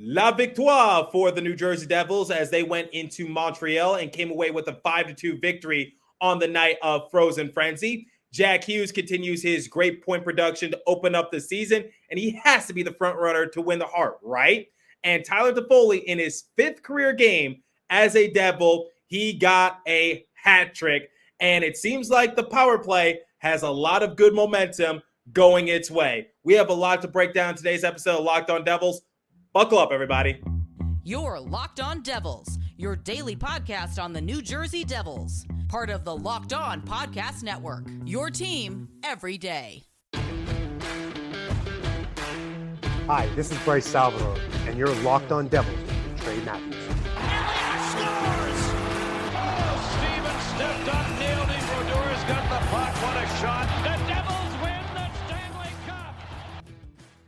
La victoire for the New Jersey Devils as they went into Montreal and came away with a 5-2 victory on the night of Frozen Frenzy. Jack Hughes continues his great point production to open up the season, and he has to be the front runner to win the Hart, right? And Tyler Toffoli, in his 5th career game as a Devil, he got a hat trick, and it seems like the power play has a lot of good momentum going its way. We have a lot to break down in today's episode of Locked On Devils. Buckle up, everybody. You're Locked On Devils, your daily podcast on the New Jersey Devils. Part of the Locked On Podcast Network, your team every day. Hi, this is Bryce Salvador, and you're Locked On Devils with Trey Matthews. Scores! Oh, Stevens stepped up, nailed it. Brodor's got the puck. What a shot. The Devils win the Stanley Cup.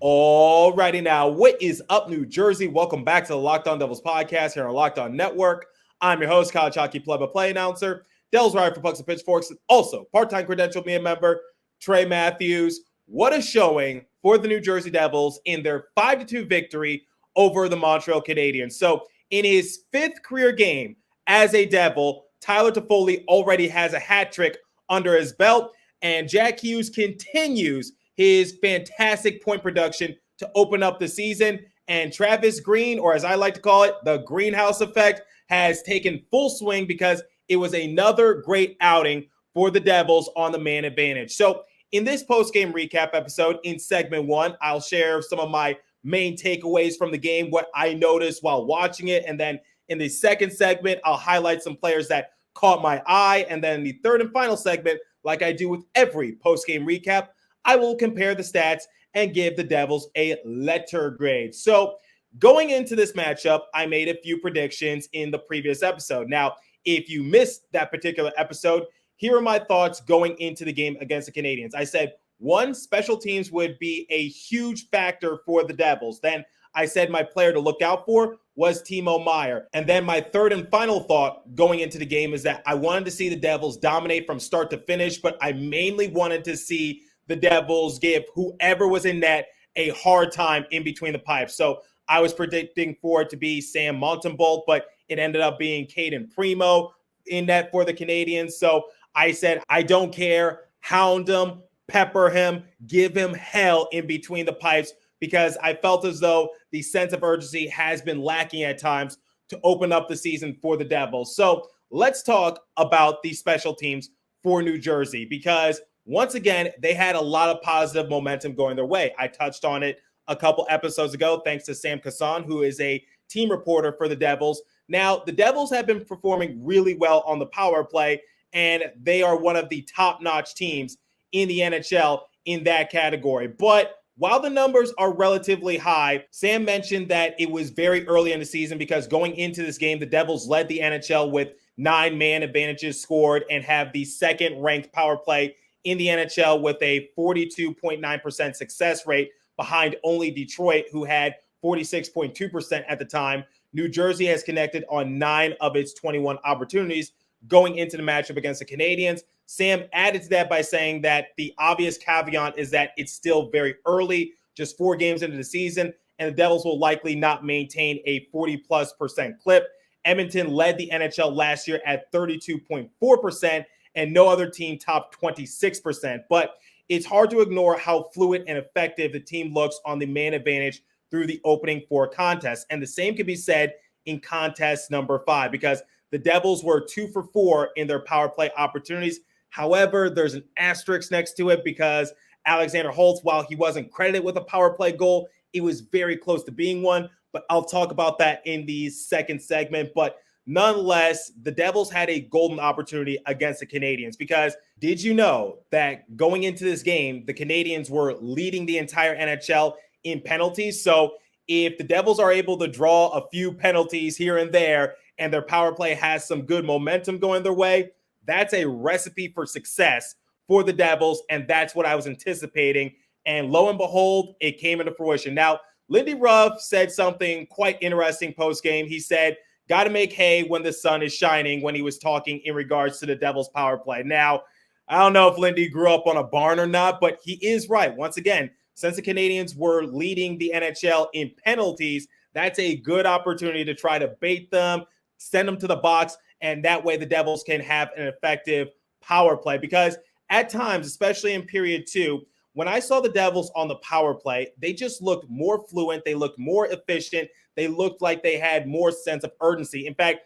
Alrighty now, what is up, New Jersey? Welcome back to the Locked On Devils podcast here on Locked On Network. I'm your host, college hockey play-by-play announcer, Devils writer for Pucks and Pitchforks, and also part-time credentialed media member, Trey Matthews. What a showing for the New Jersey Devils in their 5-2 victory over the Montreal Canadiens. So in his 5th career game as a Devil, Tyler Toffoli already has a hat trick under his belt, and Jack Hughes continues his fantastic point production to open up the season. And Travis Green, or as I like to call it, the greenhouse effect, has taken full swing because it was another great outing for the Devils on the man advantage. So in this post-game recap episode, in segment 1, I'll share some of my main takeaways from the game, what I noticed while watching it. And then in the second segment, I'll highlight some players that caught my eye. And then in the third and final segment, like I do with every post-game recap, I will compare the stats and give the Devils a letter grade. So going into this matchup, I made a few predictions in the previous episode. Now, if you missed that particular episode, here are my thoughts going into the game against the Canadiens. I said, 1, special teams would be a huge factor for the Devils. Then I said my player to look out for was Timo Meier. And then my third and final thought going into the game is that I wanted to see the Devils dominate from start to finish, but I mainly wanted to see the Devils give whoever was in net a hard time in between the pipes. So I was predicting for it to be Sam Montembeault, but it ended up being Caden Primo in net for the Canadiens. So I said, I don't care, hound him, pepper him, give him hell in between the pipes, because I felt as though the sense of urgency has been lacking at times to open up the season for the Devils. So let's talk about the special teams for New Jersey, because once again, they had a lot of positive momentum going their way. I touched on it a couple episodes ago, thanks to Sam Kassan, who is a team reporter for the Devils. Now, the Devils have been performing really well on the power play, and they are one of the top-notch teams in the NHL in that category. But while the numbers are relatively high, Sam mentioned that it was very early in the season because going into this game, the Devils led the NHL with 9 man advantages scored and have the second-ranked power play in the NHL with a 42.9% success rate behind only Detroit, who had 46.2% at the time. New Jersey has connected on 9 of its 21 opportunities going into the matchup against the Canadiens. Sam added to that by saying that the obvious caveat is that it's still very early, just 4 games into the season, and the Devils will likely not maintain a 40+% clip. Edmonton led the NHL last year at 32.4%, and no other team topped 26%. But it's hard to ignore how fluid and effective the team looks on the man advantage through the opening 4 contests. And the same can be said in contest number 5, because the Devils were 2 for 4 in their power play opportunities. However, there's an asterisk next to it because Alexander Holtz, while he wasn't credited with a power play goal, it was very close to being one. But I'll talk about that in the second segment. But nonetheless, the Devils had a golden opportunity against the Canadiens, because did you know that going into this game, the Canadiens were leading the entire NHL in penalties? So if the Devils are able to draw a few penalties here and there, and their power play has some good momentum going their way, that's a recipe for success for the Devils, and that's what I was anticipating. And lo and behold, it came into fruition. Now, Lindy Ruff said something quite interesting post-game. He said, got to make hay when the sun is shining, when he was talking in regards to the Devils' power play. Now, I don't know if Lindy grew up on a barn or not, but he is right. Once again, since the Canadiens were leading the NHL in penalties, that's a good opportunity to try to bait them, send them to the box, and that way the Devils can have an effective power play. Because at times, especially in period 2, when I saw the Devils on the power play, they just looked more fluent. They looked more efficient. They looked like they had more sense of urgency. In fact,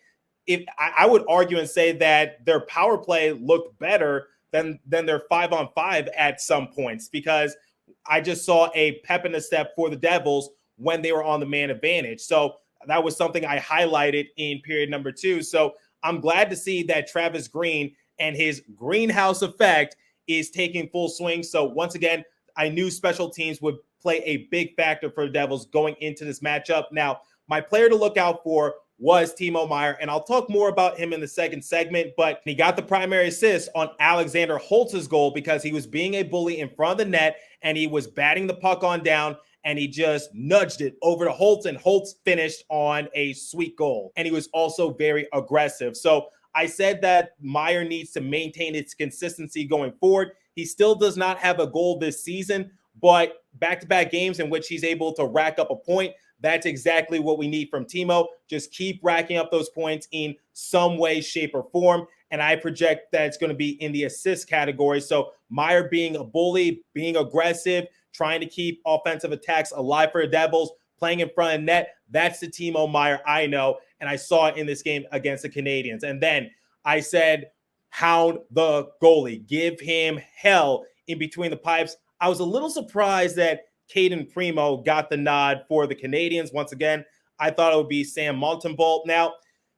if I would argue and say that their power play looked better than their 5-on-5 at some points, because I just saw a pep in the step for the Devils when they were on the man advantage. So that was something I highlighted in period number 2. So I'm glad to see that Travis Green and his greenhouse effect is taking full swing. So once again, I knew special teams would play a big factor for the Devils going into this matchup. Now, my player to look out for was Timo Meier, and I'll talk more about him in the second segment, but he got the primary assist on Alexander Holtz's goal because he was being a bully in front of the net, and he was batting the puck on down, and he just nudged it over to Holtz, and Holtz finished on a sweet goal. And he was also very aggressive. So I said that Meier needs to maintain its consistency going forward. He still does not have a goal this season, but back-to-back games in which he's able to rack up a point, that's exactly what we need from Timo. Just keep racking up those points in some way, shape, or form. And I project that it's going to be in the assist category. So Meier being a bully, being aggressive, trying to keep offensive attacks alive for the Devils, playing in front of net, that's the Timo Meier I know. And I saw it in this game against the Canadiens. And then I said, hound the goalie. Give him hell in between the pipes. I was a little surprised that Caden Primo got the nod for the Canadiens. Once again, I thought it would be Sam Montembeault. Now,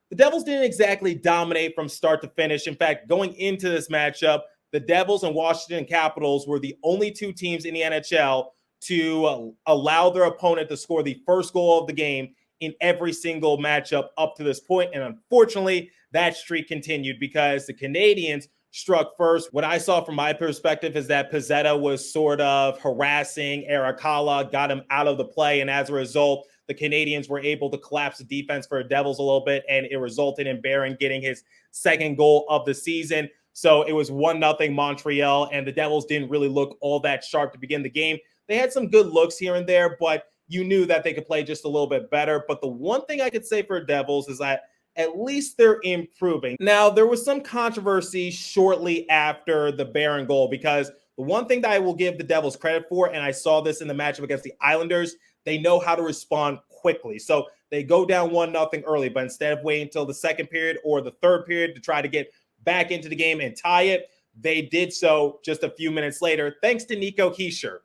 the Devils didn't exactly dominate from start to finish. In fact, going into this matchup, the Devils and Washington Capitals were the only two teams in the NHL to allow their opponent to score the first goal of the game in every single matchup up to this point. And unfortunately, that streak continued because the Canadiens struck first. What I saw from my perspective is that Pizzetta was sort of harassing Arakawa, got him out of the play, and as a result, the Canadiens were able to collapse the defense for the Devils a little bit, and it resulted in Barron getting his second goal of the season. So it was 1-0 Montreal, and the Devils didn't really look all that sharp to begin the game. They had some good looks here and there, but you knew that they could play just a little bit better. But the one thing I could say for the Devils is that at least they're improving. Now, there was some controversy shortly after the Barron goal, because the one thing that I will give the Devils credit for, and I saw this in the matchup against the Islanders, they know how to respond quickly. So they go down 1-0 early, but instead of waiting until the second period or the third period to try to get back into the game and tie it, they did so just a few minutes later, thanks to Nico Hischier,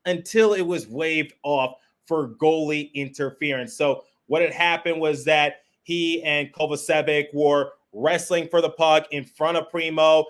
until it was waved off for goalie interference. So what had happened was that he and Kovacevic were wrestling for the puck in front of Primo.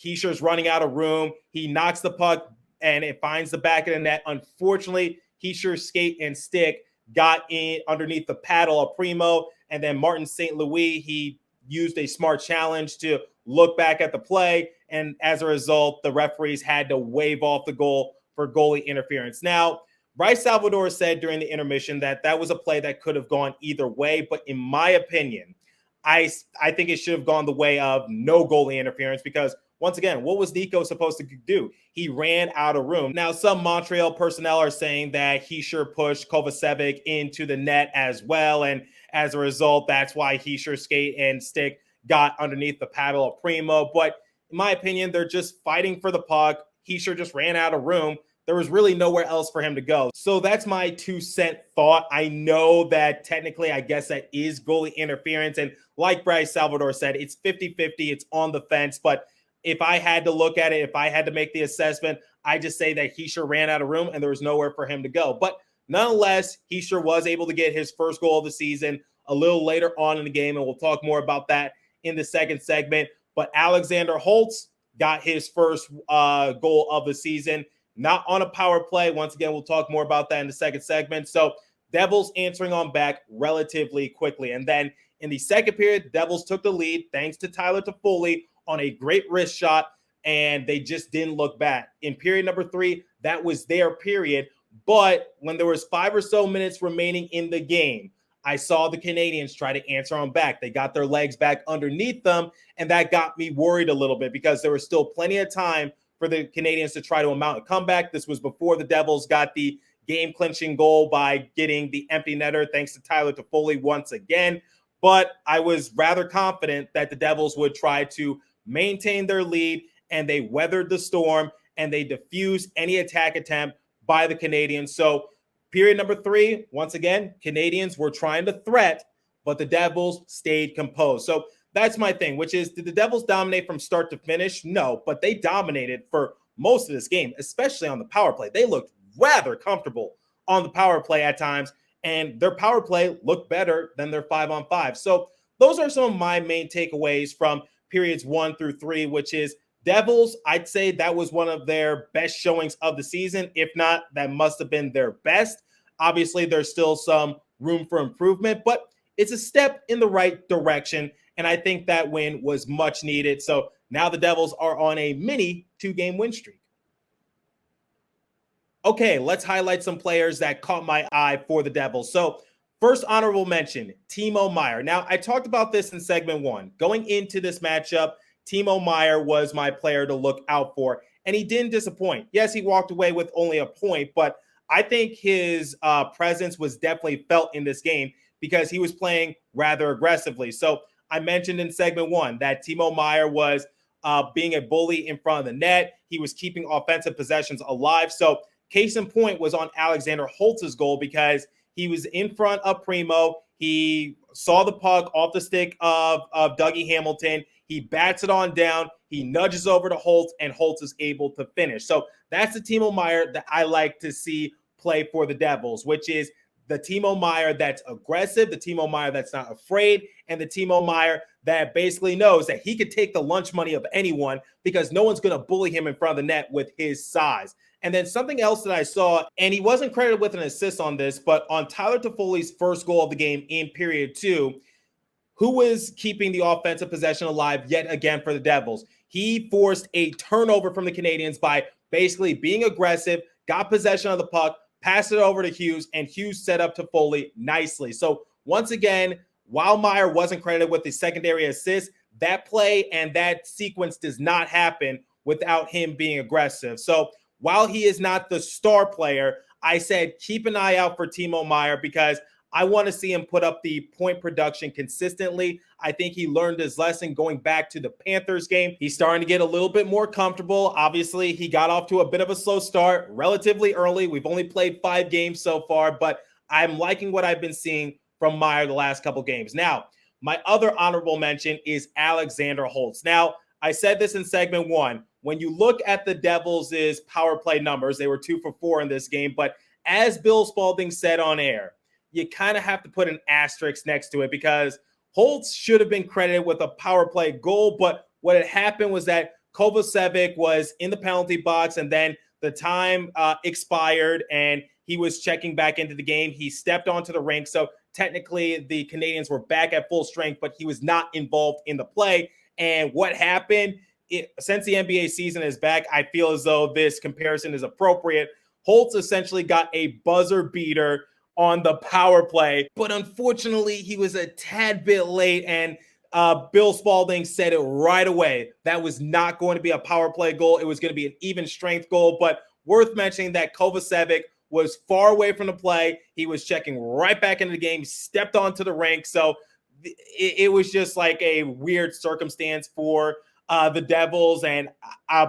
Hischier's running out of room. He knocks the puck, and it finds the back of the net. Unfortunately, Hischier's skate and stick got in underneath the paddle of Primo, and then Martin St. Louis, he used a smart challenge to look back at the play, and as a result, the referees had to wave off the goal for goalie interference. Now, Bryce Salvador said during the intermission that that was a play that could have gone either way, but in my opinion, I think it should have gone the way of no goalie interference, because once again, what was Nico supposed to do? He ran out of room. Now, some Montreal personnel are saying that Hischier pushed Kovacevic into the net as well, and as a result, that's why Hischier's skate and stick got underneath the paddle of Primo. But in my opinion, they're just fighting for the puck. Hischier just ran out of room. There was really nowhere else for him to go. So that's my 2-cent thought. I know that technically, I guess that is goalie interference. And like Bryce Salvador said, it's 50-50. It's on the fence. But if I had to look at it, if I had to make the assessment, I just say that Hischier ran out of room and there was nowhere for him to go. But nonetheless, Hischier was able to get his first goal of the season a little later on in the game. And we'll talk more about that in the second segment. But Alexander Holtz got his first goal of the season. Not on a power play. Once again, we'll talk more about that in the second segment. So Devils answering on back relatively quickly. And then in the second period, Devils took the lead thanks to Tyler Toffoli on a great wrist shot, and they just didn't look back. In period number 3, that was their period. But when there was 5 or so minutes remaining in the game, I saw the Canadiens try to answer on back. They got their legs back underneath them, and that got me worried a little bit because there was still plenty of time for the Canadiens to try to mount a comeback. This was before the Devils got the game-clinching goal by getting the empty netter thanks to Tyler Toffoli once again. But I was rather confident that the Devils would try to maintain their lead, and they weathered the storm, and they diffused any attack attempt by the Canadiens. So period number 3, once again, Canadiens were trying to threat, but the Devils stayed composed. So that's my thing, which is, did the Devils dominate from start to finish? No, but they dominated for most of this game, especially on the power play. They looked rather comfortable on the power play at times, and their power play looked better than their 5-on-5. So those are some of my main takeaways from periods 1 through 3, which is Devils, I'd say that was one of their best showings of the season. If not, that must have been their best. Obviously, there's still some room for improvement, but it's a step in the right direction, and I think that win was much needed. So now the Devils are on a mini 2-game win streak. Okay, let's highlight some players that caught my eye for the Devils. So first honorable mention, Timo Meier. Now, I talked about this in segment 1. Going into this matchup, Timo Meier was my player to look out for, and he didn't disappoint. Yes, he walked away with only a point, but I think his presence was definitely felt in this game because he was playing rather aggressively. So I mentioned in segment 1 that Timo Meier was being a bully in front of the net. He was keeping offensive possessions alive. So case in point was on Alexander Holtz's goal because he was in front of Primo. He saw the puck off the stick of Dougie Hamilton. He bats it on down. He nudges over to Holtz, and Holtz is able to finish. So that's the Timo Meier that I like to see play for the Devils, which is the Timo Meier that's aggressive, the Timo Meier that's not afraid, and the Timo Meier that basically knows that he could take the lunch money of anyone because no one's going to bully him in front of the net with his size. And then something else that I saw, and he wasn't credited with an assist on this, but on Tyler Toffoli's first goal of the game in period 2, who was keeping the offensive possession alive yet again for the Devils? He forced a turnover from the Canadiens by basically being aggressive, got possession of the puck, passed it over to Hughes, and Hughes set up Toffoli nicely. So once again, while Meier wasn't credited with the secondary assist, that play and that sequence does not happen without him being aggressive. So while he is not the star player, I said keep an eye out for Timo Meier because I want to see him put up the point production consistently. I think he learned his lesson going back to the Panthers game. He's starting to get a little bit more comfortable. Obviously, he got off to a bit of a slow start relatively early. We've only played 5 games so far, but I'm liking what I've been seeing from Meier the last couple games. Now, my other honorable mention is Alexander Holtz. Now, I said this in segment 1. When you look at the Devils' power play numbers, they were 2 for 4 in this game, but as Bill Spalding said on air, you kind of have to put an asterisk next to it because Holtz should have been credited with a power play goal, but what had happened was that Kovacevic was in the penalty box, and then the time expired, and he was checking back into the game. He stepped onto the rink, so technically the Canadiens were back at full strength, but he was not involved in the play. And what happened, since the NBA season is back, I feel as though this comparison is appropriate. Holtz essentially got a buzzer beater on the power play, but unfortunately he was a tad bit late, and Bill Spalding said it right away. That was not going to be a power play goal. It was going to be an even strength goal, but worth mentioning that Kovacevic was far away from the play. He was checking right back into the game, stepped onto the rink. So it was just like a weird circumstance for the Devils, and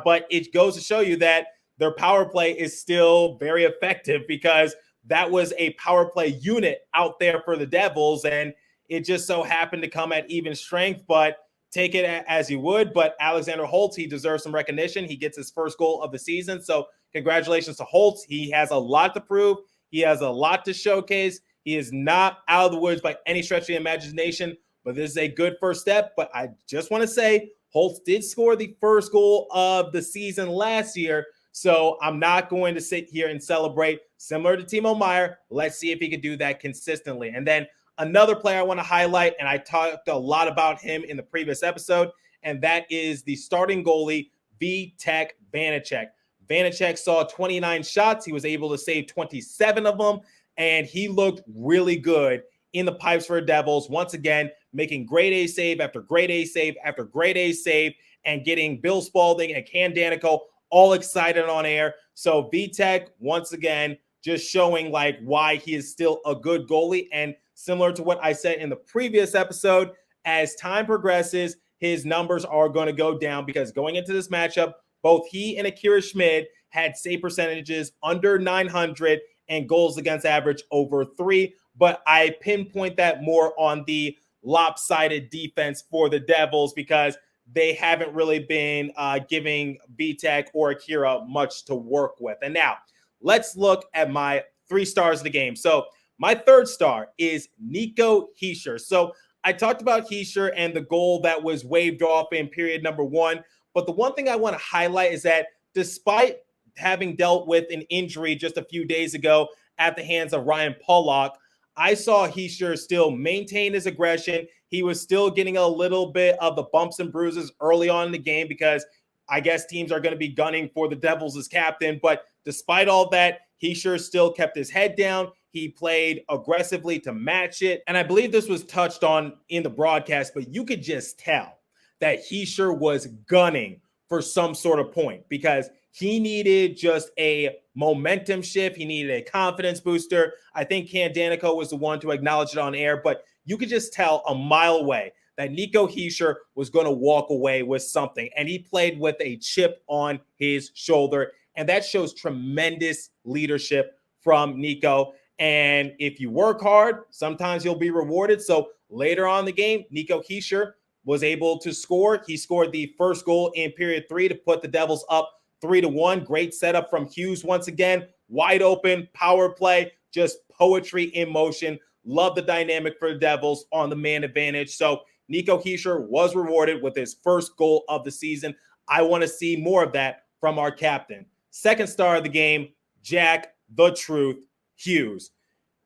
but it goes to show you that their power play is still very effective because that was a power play unit out there for the Devils, and it just so happened to come at even strength, but take it as you would. But Alexander Holtz, he deserves some recognition. He gets his first goal of the season, so congratulations to Holtz. He has a lot to prove. He has a lot to showcase. He is not out of the woods by any stretch of the imagination, but this is a good first step. But I just want to say Holtz did score the first goal of the season last year, so I'm not going to sit here and celebrate. Similar to Timo Meier, let's see if he can do that consistently. And then another player I want to highlight, and I talked a lot about him in the previous episode, and that is the starting goalie, Vitek Vanacek. Vanacek saw 29 shots. He was able to save 27 of them, and he looked really good in the pipes for the Devils. Once again, making grade A save after grade A save after grade A save, and getting Bill Spalding and Ken Danico all excited on air. So Vitek, once again, just showing like why he is still a good goalie. And similar to what I said in the previous episode, as time progresses, his numbers are going to go down because going into this matchup, both he and Akira Schmid had save percentages under 900 and goals against average over 3. But I pinpoint that more on the lopsided defense for the Devils because they haven't really been giving Vitek or Akira much to work with. And now let's look at my 3 stars of the game. So my 3rd star is Nico Hischier. So I talked about Hischier and the goal that was waved off in period number 1. But the one thing I want to highlight is that despite having dealt with an injury just a few days ago at the hands of Ryan Pulock, I saw Hischier still maintain his aggression. He was still getting a little bit of the bumps and bruises early on in the game because I guess teams are going to be gunning for the Devils as captain. But despite all that, Hischier still kept his head down. He played aggressively to match it. And I believe this was touched on in the broadcast, but you could just tell that Hischier was gunning for some sort of point because he needed just a momentum shift. He needed a confidence booster. I think Ken Danico was the one to acknowledge it on air, but you could just tell a mile away that Nico Hischier was going to walk away with something. And he played with a chip on his shoulder. And that shows tremendous leadership from Nico. And if you work hard, sometimes you'll be rewarded. So later on in the game, Nico Hischier was able to score. He scored the first goal in period 3 to put the Devils up 3-1. Great setup from Hughes once again. Wide open, power play, just poetry in motion. Love the dynamic for the Devils on the man advantage. So Nico Hischier was rewarded with his first goal of the season. I want to see more of that from our captain. 2nd star of the game, Jack the Truth Hughes.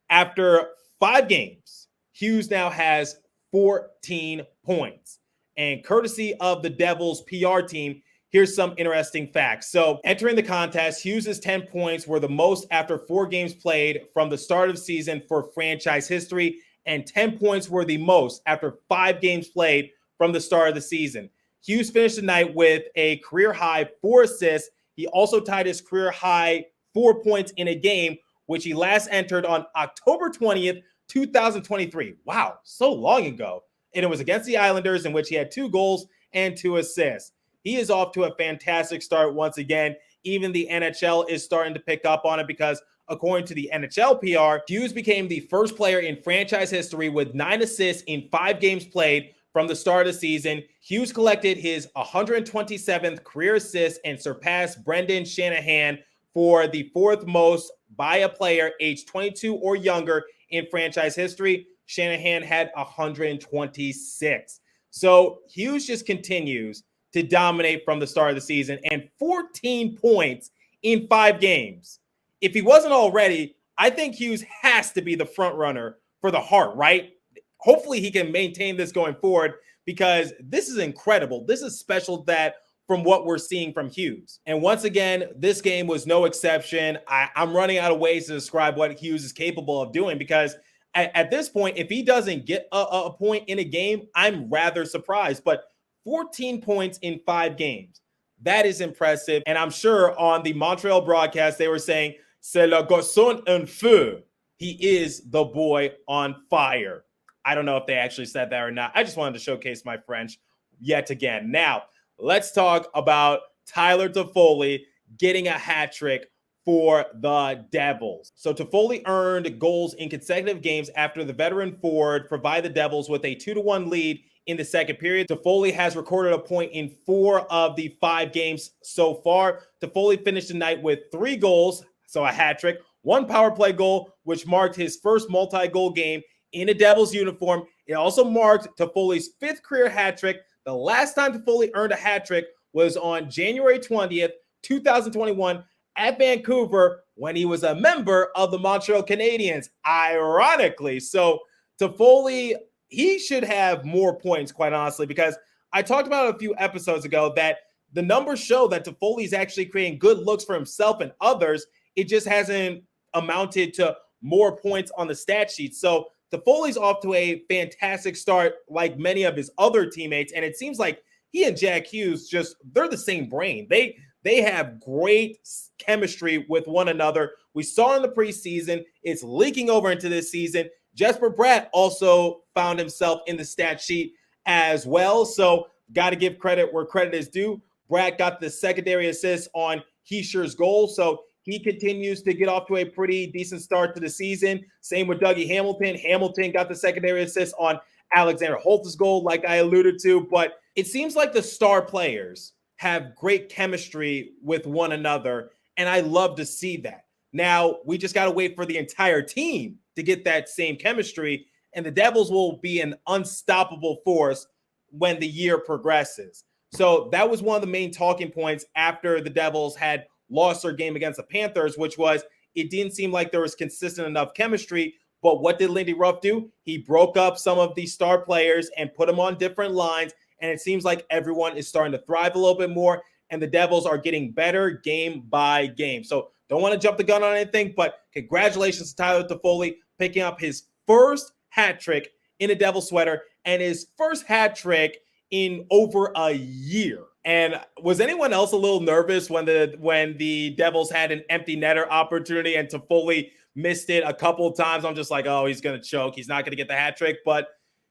After 5 games, Hughes now has 14 points. And courtesy of the Devils PR team, here's some interesting facts. So entering the contest, Hughes' 10 points were the most after 4 games played from the start of the season for franchise history, and 10 points were the most after 5 games played from the start of the season. Hughes finished the night with a career-high 4 assists. He also tied his career-high 4 points in a game, which he last entered on October 20th, 2023. Wow, so long ago. And it was against the Islanders, in which he had 2 goals and 2 assists. He is off to a fantastic start once again. Even the NHL is starting to pick up on it because according to the NHL PR, Hughes became the first player in franchise history with 9 assists in 5 games played from the start of the season. Hughes collected his 127th career assist and surpassed Brendan Shanahan for the 4th most by a player aged 22 or younger in franchise history. Shanahan had 126. So Hughes just continues to dominate from the start of the season, and 14 points in 5 games. If he wasn't already, I think Hughes has to be the front runner for the Hart, right? Hopefully he can maintain this going forward because this is incredible. This is special that from what we're seeing from Hughes. And once again, this game was no exception. I'm running out of ways to describe what Hughes is capable of doing because at this point, if he doesn't get a point in a game, I'm rather surprised. But 14 points in 5 games. That is impressive. And I'm sure on the Montreal broadcast, they were saying, c'est le garçon en feu. He is the boy on fire. I don't know if they actually said that or not. I just wanted to showcase my French yet again. Now, let's talk about Tyler Toffoli getting a hat trick for the Devils. So Toffoli earned goals in consecutive games after the veteran forward provided the Devils with a 2-1 lead in the second period. Toffoli has recorded a point in 4 of the 5 games so far. Toffoli finished the night with 3 goals, so a hat trick, 1 power play goal, which marked his first multi-goal game in a Devils uniform. It also marked Toffoli's 5th career hat trick. The last time Toffoli earned a hat trick was on January 20th, 2021 at Vancouver when he was a member of the Montreal Canadiens, ironically. So Toffoli, he should have more points, quite honestly, because I talked about a few episodes ago that the numbers show that Toffoli is actually creating good looks for himself and others. It just hasn't amounted to more points on the stat sheet. So Toffoli's off to a fantastic start like many of his other teammates. And it seems like he and Jack Hughes they're the same brain. They They have great chemistry with one another. We saw in the preseason. It's leaking over into this season. Jesper Bratt also found himself in the stat sheet as well. So got to give credit where credit is due. Bratt got the secondary assist on Hischier's goal. So he continues to get off to a pretty decent start to the season. Same with Dougie Hamilton. Hamilton got the secondary assist on Alexander Holtz's goal, like I alluded to. But it seems like the star players have great chemistry with one another, and I love to see that. Now, we just got to wait for the entire team to get that same chemistry, and the Devils will be an unstoppable force when the year progresses. So that was one of the main talking points after the Devils had lost their game against the Panthers, which was it didn't seem like there was consistent enough chemistry. But what did Lindy Ruff do? He broke up some of these star players and put them on different lines, and it seems like everyone is starting to thrive a little bit more, and the Devils are getting better game by game. So don't want to jump the gun on anything, but congratulations to Tyler Toffoli picking up his first hat trick in a Devil sweater and his first hat trick in over a year. And was anyone else a little nervous when the Devils had an empty netter opportunity and Toffoli missed it a couple of times? I'm just like, oh, he's going to choke. He's not going to get the hat trick, but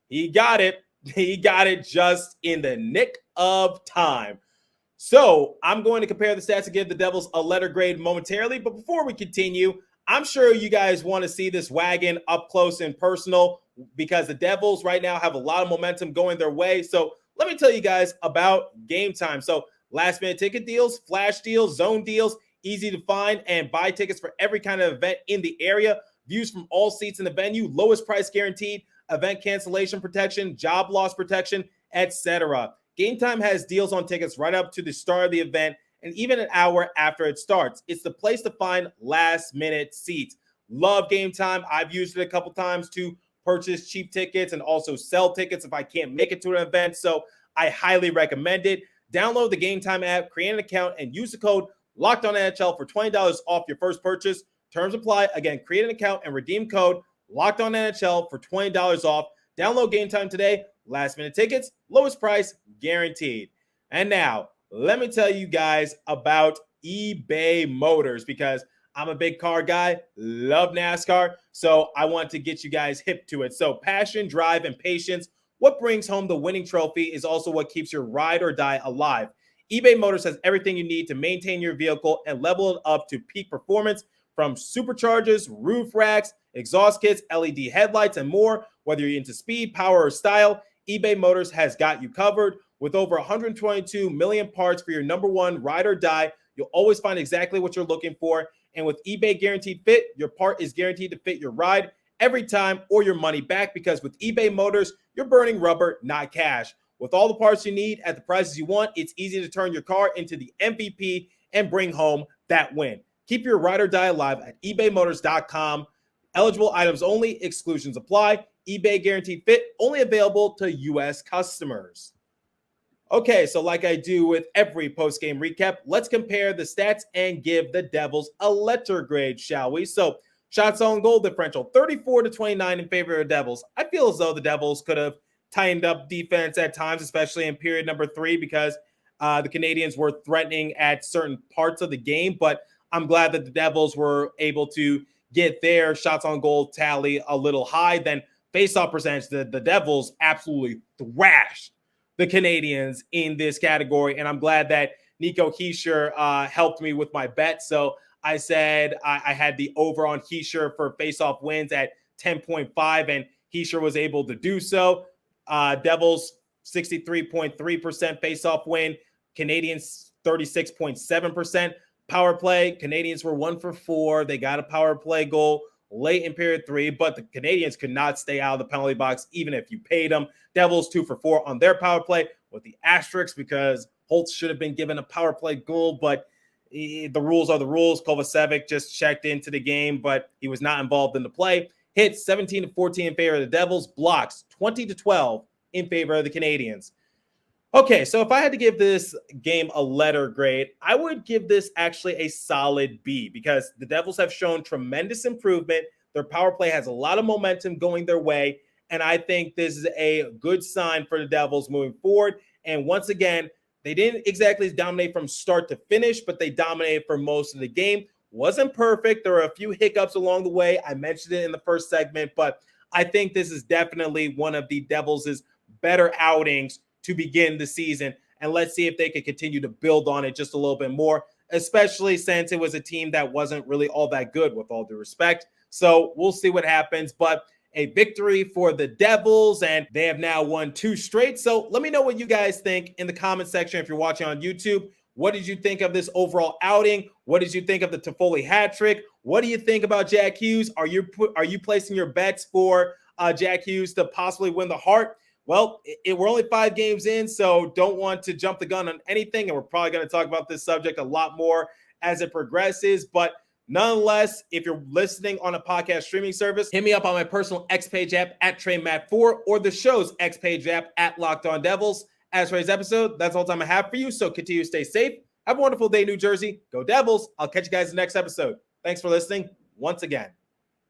he got it. He got it just in the nick of time. So I'm going to compare the stats and give the Devils a letter grade momentarily. But before we continue, I'm sure you guys want to see this wagon up close and personal because the Devils right now have a lot of momentum going their way. So let me tell you guys about Game Time. So last minute ticket deals, flash deals, zone deals, easy to find and buy tickets for every kind of event in the area. Views from all seats in the venue, lowest price guaranteed, event cancellation protection, job loss protection, etc. Game Time has deals on tickets right up to the start of the event and even an hour after it starts. It's the place to find last-minute seats. Love Game Time. I've used it a couple times to purchase cheap tickets and also sell tickets if I can't make it to an event. So I highly recommend it. Download the Game Time app, create an account, and use the code LOCKEDONNHL for $20 off your first purchase. Terms apply. Again, create an account and redeem code LOCKEDONNHL for $20 off. Download Game Time today. Last minute tickets, lowest price guaranteed. And now, let me tell you guys about eBay Motors because I'm a big car guy, love NASCAR, so I want to get you guys hip to it. So passion, drive, and patience, what brings home the winning trophy is also what keeps your ride or die alive. eBay Motors has everything you need to maintain your vehicle and level it up to peak performance, from superchargers, roof racks, exhaust kits, LED headlights, and more. Whether you're into speed, power, or style, eBay Motors has got you covered. With over 122 million parts for your number one ride or die, you'll always find exactly what you're looking for. And with eBay Guaranteed Fit, your part is guaranteed to fit your ride every time or your money back, because with eBay Motors, you're burning rubber, not cash. With all the parts you need at the prices you want, it's easy to turn your car into the MVP and bring home that win. Keep your ride or die alive at ebaymotors.com. Eligible items only, exclusions apply. eBay Guaranteed Fit, only available to U.S. customers. Okay, so like I do with every post-game recap, let's compare the stats and give the Devils a letter grade, shall we? So shots on goal differential, 34-29 in favor of the Devils. I feel as though the Devils could have tightened up defense at times, especially in period number 3, because the Canadiens were threatening at certain parts of the game. But I'm glad that the Devils were able to get their shots on goal tally a little high. Then face-off percentage, the Devils absolutely thrashed the Canadiens in this category, and I'm glad that Nico Hischier helped me with my bet. So I said I had the over on Hischier for face-off wins at 10.5, and Hischier was able to do so. Devils 63.3% face-off win, Canadiens 36.7%. Power play, Canadiens were 1 for 4. They got a power play goal late in period 3, but the Canadiens could not stay out of the penalty box even if you paid them. Devils 2 for 4 on their power play with the asterisk because Holtz should have been given a power play goal, but the rules are the rules. Kovacevic just checked into the game, but he was not involved in the play. Hits 17-14 in favor of the Devils. Blocks 20-12 in favor of the Canadiens. Okay, so if I had to give this game a letter grade, I would give this actually a solid B because the Devils have shown tremendous improvement. Their power play has a lot of momentum going their way, and I think this is a good sign for the Devils moving forward. And once again, They didn't exactly dominate from start to finish, but they dominated for most of the game. Wasn't perfect. There were a few hiccups along the way. I mentioned it in the first segment, but I think this is definitely one of the Devils' better outings to begin the season. And let's see if they can continue to build on it just a little bit more, especially since it was a team that wasn't really all that good, with all due respect. So we'll see what happens. But a victory for the Devils, and they have now won 2 straight. So let me know what you guys think in the comment section if you're watching on YouTube. What did you think of this overall outing? What did you think of the Toffoli hat trick? What do you think about Jack Hughes? Are you placing your bets for Jack Hughes to possibly win the Hart? Well, we're only 5 games in, so don't want to jump the gun on anything, and we're probably going to talk about this subject a lot more as it progresses. But nonetheless, if you're listening on a podcast streaming service, hit me up on my personal X Page app at TreyMatt4 or the show's X Page app at Locked On Devils. As for today's episode, that's all the time I have for you, so continue to stay safe. Have a wonderful day, New Jersey. Go Devils. I'll catch you guys in the next episode. Thanks for listening once again.